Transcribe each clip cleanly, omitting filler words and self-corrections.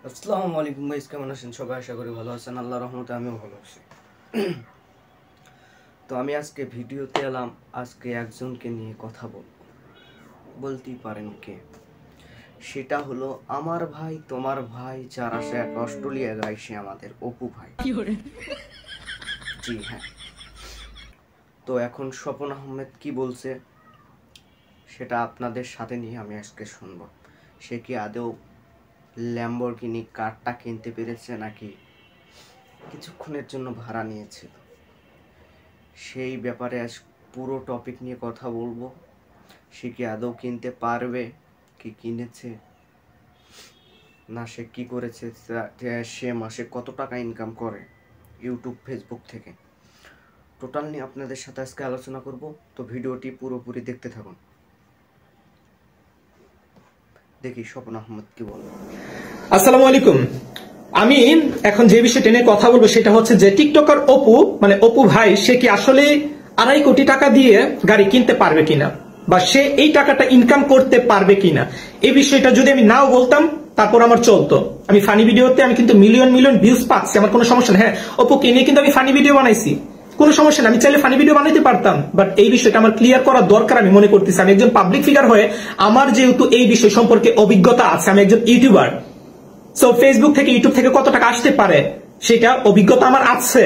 আসসালামু আলাইকুম গাইস, কেমন আছেন সবাই? আশা করি ভালো আছেন। আল্লাহর রহমতে আমিও ভালো আছি। তো আমি আজকে ভিডিওতে এলাম, আজকে একজনকে নিয়ে কথা বলতেই পারেন কে। সেটা হলো আমার ভাই, তোমার ভাই, যার আসে এক অস্ট্রেলিয়া গাইছে আমাদের অপু ভাই। জি হ্যাঁ। তো এখন স্বপন আহমেদ কি বলছে সেটা আপনাদের সাথে নিয়ে আমি আজকে শুনবো। সে কি আদৌ ল্যাম্বরগিনি কারটা কিনতে পেরেছে নাকি কিছুক্ষণের জন্য ভাড়া নিয়েছিল, সেই ব্যাপারে আজ পুরো টপিক নিয়ে কথা বলবো। সে কি আদৌ কিনতে পারবে, কি কিনেছে না, সে কি করেছে, সে মাসে কত টাকা ইনকাম করে ইউটিউব ফেসবুক থেকে, টোটাল নিয়ে আপনাদের সাথে আজকে আলোচনা করব। তো ভিডিওটি পুরোপুরি দেখতে থাকুন। দেখি স্বপন আহমেদ কি বলে। আসসালামু আলাইকুম। আমি এখন যে বিষয়টা নিয়ে কথা বলবো সেটা হচ্ছে যে টিকটকার অপু মানে অপু ভাই, সে কি আসলে 2.5 কোটি টাকা দিয়ে গাড়ি কিনতে পারবে কিনা বা সে এই টাকাটা ইনকাম করতে পারবে কিনা, এই বিষয়টা যদি আমি নাও বলতাম তারপর আমার চলতো। আমি ফানি ভিডিওতে আমি কিন্তু মিলিয়ন মিলিয়ন ভিউজ পাচ্ছি, আমার কোনো সমস্যা নেই। হ্যাঁ, অপুকে নিয়ে কিন্তু আমি ফানি ভিডিও বানাইছি, কোনো সমস্যা নেই, আমি চাইলে ফানি ভিডিও বানাইতে পারতাম। বাট এই বিষয়টা আমার ক্লিয়ার করা দরকার আমি মনে করতেছি। আমি একজন পাবলিক ফিগার হয়ে আমার যেহেতু এই বিষয় সম্পর্কে অভিজ্ঞতা আছে, আমি একজন ইউটিউবার, সো ফেসবুক থেকে ইউটিউব থেকে কত টাকা আসতে পারে সেটা অভিজ্ঞতা আমার আছে।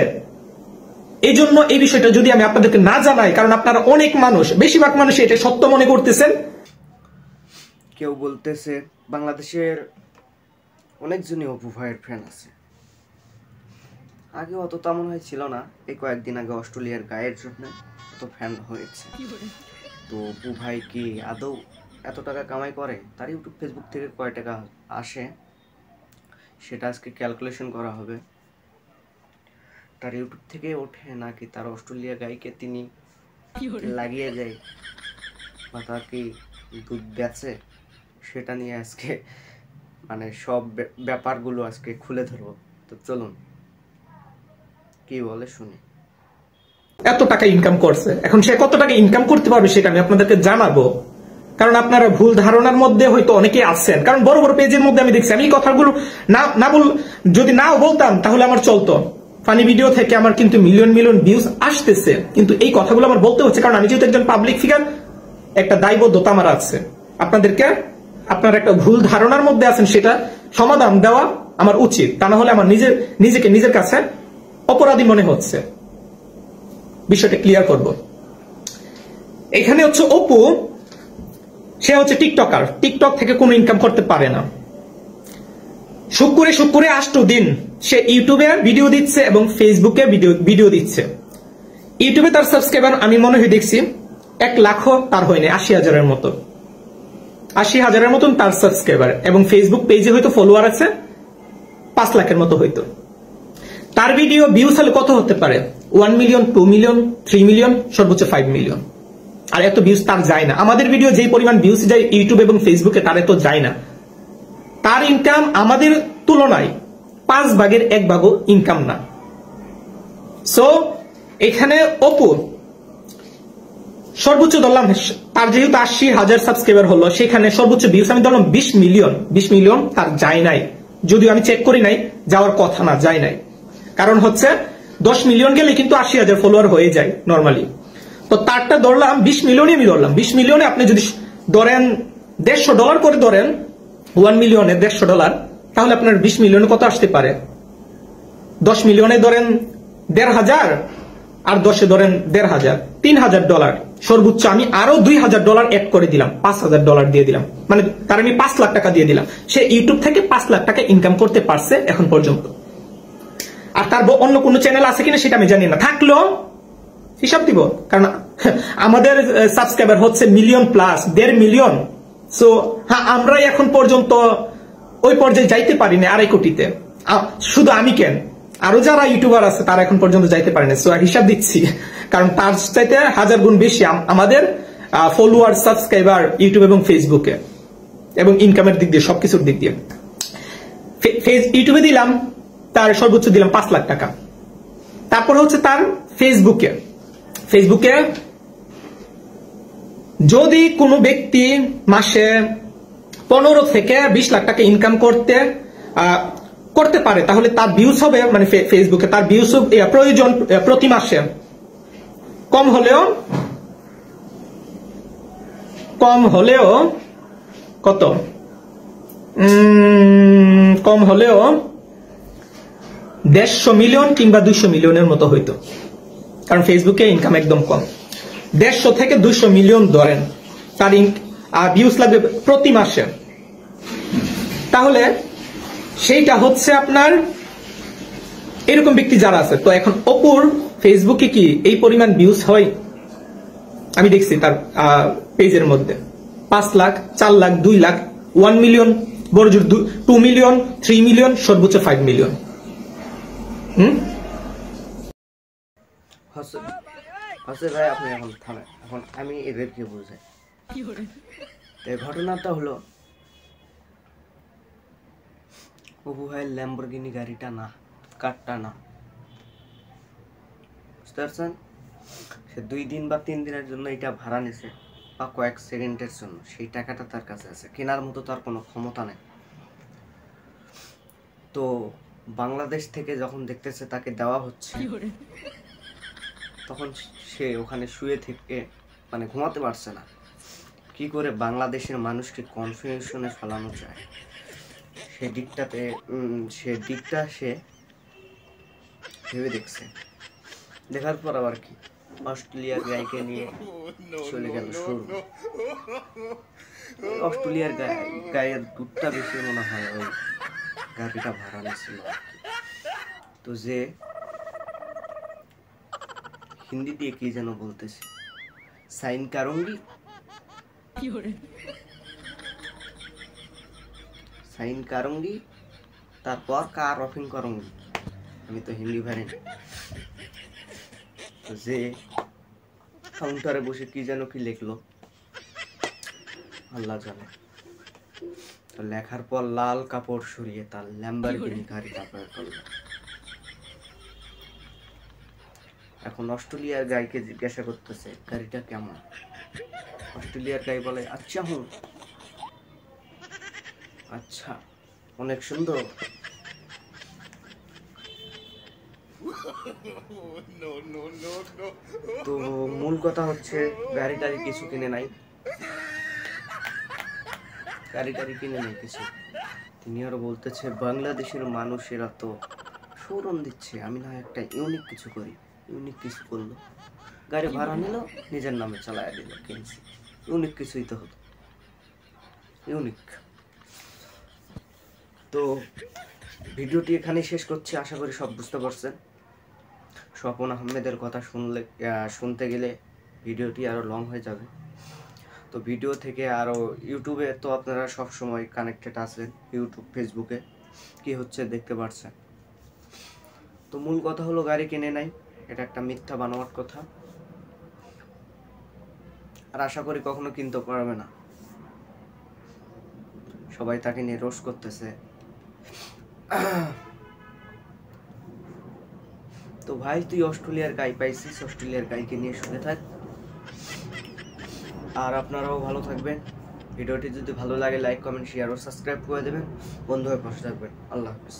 এই জন্য এই বিষয়টা যদি আমি আপনাদেরকে না জানাই, কারণ আপনারা অনেক মানুষ, বেশিরভাগ মানুষ এটা সত্য মনে করতেছেন। কেউ বলতেছে বাংলাদেশের অনেকজনই অপু ভাইয়ের ফ্যান আছে, আগে অত তেমন হয় ছিল না, এই কয়েকদিন আগে অস্ট্রেলিয়ার গায়ের জন্য এত ফ্যান হয়েছে। তো অপু ভাই কি আদৌ এত টাকা কামাই করে, তার ইউটিউব ফেসবুক থেকে কয় টাকা আসে সেটা আজকে ক্যালকুলেশন করা হবে। তার ইউটিউব থেকে ওঠে নাকি তার অস্ট্রেলিয়া গাইকে তিনি লাগিয়ে দেয় বা তার কি দুধ বেচে, সেটা নিয়ে আজকে মানে সব ব্যাপারগুলো আজকে খুলে ধরবো। তো চলুন কি বলে শুনি। এত টাকা ইনকাম করছে, এখন সে কত টাকা ইনকাম করতে পারবে সেটা আমি আপনাদেরকে জানাবো। কারণ আপনারা ভুল ধারণার মধ্যে হয়তো অনেকে আছেন, কারণ বড় বড় পেজের মধ্যে আমি দেখছি। আমি এই কথাগুলো যদি নাও বলতাম তাহলে আমার চলতো। ফানি ভিডিও থেকে আমার কিন্তু মিলিয়ন মিলিয়ন ভিউজ আসতেছে, কিন্তু এই কথাগুলো আমার বলতে হচ্ছে কারণ আমি যেহেতু একজন পাবলিক ফিগার, একটা দায়বদ্ধতা আমার আছে আপনাদেরকে। আপনারা একটা ভুল ধারণার মধ্যে আছেন, সেটা সমাধান দেওয়া আমার উচিত, তা না হলে আমার নিজেকে নিজের কাছে অপরাধী মনে হচ্ছে। বিষয়টা ক্লিয়ার করব। এখানে হচ্ছে অপু, সে হচ্ছে টিকটকার, টিকটক থেকে কোনো ইনকাম করতে পারে না। শুক্রে 8 দিন সে ইউটিউবে ভিডিও দিচ্ছে এবং ফেসবুকে ভিডিও দিচ্ছে। ইউটিউবে তার সাবস্ক্রাইবার আমি মনে হয় দেখছি 1 লাখও তার হয়নি, 80,000-এর মতো, 80,000-এর মতন তার সাবস্ক্রাইবার, এবং ফেসবুক পেজে হয়তো ফলোয়ার আছে 5 লাখের মতো হয়তো। তার ভিডিও ভিউজ হলে কত হতে পারে? 1 মিলিয়ন, 2 মিলিয়ন, 3 মিলিয়ন, সর্বোচ্চ 5 মিলিয়ন। আর এত ভিউজ তার যায় না। আমাদের ভিডিও যেই পরিমাণ ভিউজ যায় ইউটিউব এবং ফেসবুকে, তার এত যায় না। তার ইনকাম আমাদের তুলনায় 5 ভাগের 1 ভাগও ইনকাম না। সো এখানে অপু সর্বোচ্চ ধরলাম, তার যেহেতু 80,000 সাবস্ক্রাইবার হলো, সেখানে সর্বোচ্চ ভিউজ আমি ধরলাম 20 মিলিয়ন। 20 মিলিয়ন তার যায় নাই, যদিও আমি চেক করি নাই, যাওয়ার কথা না, যায় নাই। কারণ হচ্ছে 10 মিলিয়ন গেলে কিন্তু 80,000 ফলোয়ার হয়ে যায় নর্মালি। তো তারটা ধরলাম 20 মিলিয়নই আমি ধরলাম। 20 মিলিয়নে আপনি যদি ধরেন $150 করে ধরেন, 1 মিলিয়নে $150, তাহলে আপনার 20 মিলিয়নে কত আসতে পারে? 10 মিলিয়নে ধরেন 1,500 আর 10-এ ধরেন 1,500, $3,000 সর্বোচ্চ। আমি আরো $2,000 অ্যাড করে দিলাম, $5,000 দিয়ে দিলাম, মানে তার আমি 5 লাখ টাকা দিয়ে দিলাম। সে ইউটিউব থেকে 5 লাখ টাকা ইনকাম করতে পারছে এখন পর্যন্ত। আর তার অন্য কোনো চ্যানেল আছে কিনা সেটা আমি জানি না, থাকলেও হিসাব দিব, কারণ আমাদের সাবস্ক্রাইবার হচ্ছে মিলিয়ন প্লাস, 1.5 মিলিয়ন। সো হ্যাঁ, আমরা এখন পর্যন্ত ওই পর্যায়ে যাইতে পারিনি 2.5 কোটিতে। শুধু আমি কেন, আরো যারা ইউটিউবার আছে তারা এখন পর্যন্ত যাইতে পারেনি। সো হিসাব দিচ্ছি, কারণ তার চাইতে 1000 গুণ বেশি আমাদের ফলোয়ার, সাবস্ক্রাইবার ইউটিউব এবং ফেসবুকে, এবং ইনকামের দিক দিয়ে, সবকিছুর দিক দিয়ে। ইউটিউবে দিলাম তার সর্বোচ্চ দিলাম 5 লাখ টাকা। তারপর হচ্ছে তার ফেসবুকে যদি কোনো ব্যক্তি মাসে 15 থেকে 20 লাখ টাকা ইনকাম করতে করতে পারে, তাহলে তার ভিউজ হবে মানে ফেসবুকে তার ভিউজ প্রয়োজন প্রতি মাসে কম হলেও কত কম হলেও 150 মিলিয়ন কিংবা 200 মিলিয়নের মতো হইতো, কারণ ফেসবুকে ইনকাম একদম কম। 150 থেকে 200 মিলিয়ন ধরেন তার ভিউজ লাগবে প্রতি মাসে, তাহলে সেইটা হচ্ছে আপনার এরকম ব্যক্তি যারা আছে। তো এখন অপুর ফেসবুকে কি এই পরিমাণ ভিউজ হয়? আমি দেখছি তার পেজের মধ্যে 5 লাখ, 4 লাখ, 2 লাখ, 1 মিলিয়ন, বড় জোর 2 মিলিয়ন, 3 মিলিয়ন, সর্বোচ্চ 5 মিলিয়ন। ভাই আপনি এখন থামেন, এখন আমি এদেরকে বুঝাই। ঘটনাটা হলো অপু ভাইয়ের ল্যাম্বরগিনি গাড়িটা না, কারটা না, বুঝতে পারছেন? সে 2 দিন বা 3 দিনের জন্য এটা ভাড়া নিছে বা কয়েক সেকেন্ডের জন্য, সেই টাকাটা তার কাছে আছে, কেনার মতো তার কোনো ক্ষমতা নেই। তো বাংলাদেশ থেকে যখন দেখতেছে তাকে দেওয়া হচ্ছে, তখন সে ওখানে শুয়ে থেকে মানে ঘুমাতে পারছে না, কি করে বাংলাদেশের মানুষকে কনফিউশনে ফেলানো যায় সে দিকটা সে ভেবে দেখছে। দেখার পর আবার কি অস্ট্রেলিয়ার গাইকে নিয়ে চলে গেল শুরু। অস্ট্রেলিয়ার গায়ের দুধটা বেশি মনে হয় ওই গাড়িটা ভাড়া নিয়েছিল। তো যে হিন্দি দিয়ে কি যেন বলতেছে, সাইন কারুঙ্গি, সাইন কারুঙ্গি, তারপর কার অফিং করুঙ্গি, আমি তো হিন্দি পারি না। তো যে কাউন্টারে বসে কি যেন কি লিখলো আল্লাহ জানে। তো লেখার পর লাল কাপড় সরিয়ে তার ল্যাম্বরগিনি গাড়িটা বের করলো। এখন অস্ট্রেলিয়ার গাইকে জিজ্ঞাসা করতেছে গাড়িটা কেমন। অস্ট্রেলিয়ার গাই বলে আচ্ছা হুম, আচ্ছা অনেক সুন্দর। তো মূল কথা হচ্ছে গাড়ি কিছু কিনে নাই, গাড়ি কিনে নাই কিছু। তিনি আরো বলতেছে বাংলাদেশের মানুষেরা তো শোরুম দিচ্ছে, আমি না একটা ইউনিক কিছু করি। ইউনিক কিছু করলো, গাড়ি ভাড়া নিল, নিজের নামে চালায় দিল, কিনছি। ইউনিক কিছুই তো হতো, ইউনিক। তো ভিডিওটি এখানেই শেষ করছি, আশা করি সব বুঝতে পারছেন। স্বপন আহমেদের কথা শুনতে গেলে ভিডিওটি আরো লং হয়ে যাবে। তো ভিডিও থেকে আরো ইউটিউবে তো আপনারা সব সময় কানেক্টেড আছেন, ইউটিউব ফেসবুকে কি হচ্ছে দেখতে পাচ্ছেন। তো মূল কথা হলো গাড়ি কিনে নাই, এটা একটা মিথ্যা বানোয়াট কথা, আর আশা করি কখনো কিনতে পারবে না। সবাই তাকে নিয়ে রোস্ট করতেছে। তো ভাই তুই অস্ট্রেলিয়ার গাই পাইছিস, অস্ট্রেলিয়ার গাইকে নিয়ে শুনে থাক। আর আপনারাও ভালো থাকবেন। ভিডিওটি যদি ভালো লাগে লাইক কমেন্ট শেয়ার ও সাবস্ক্রাইব করে দেবেন। বন্ধু হয়ে পাশে থাকবেন। আল্লাহ হাফেজ।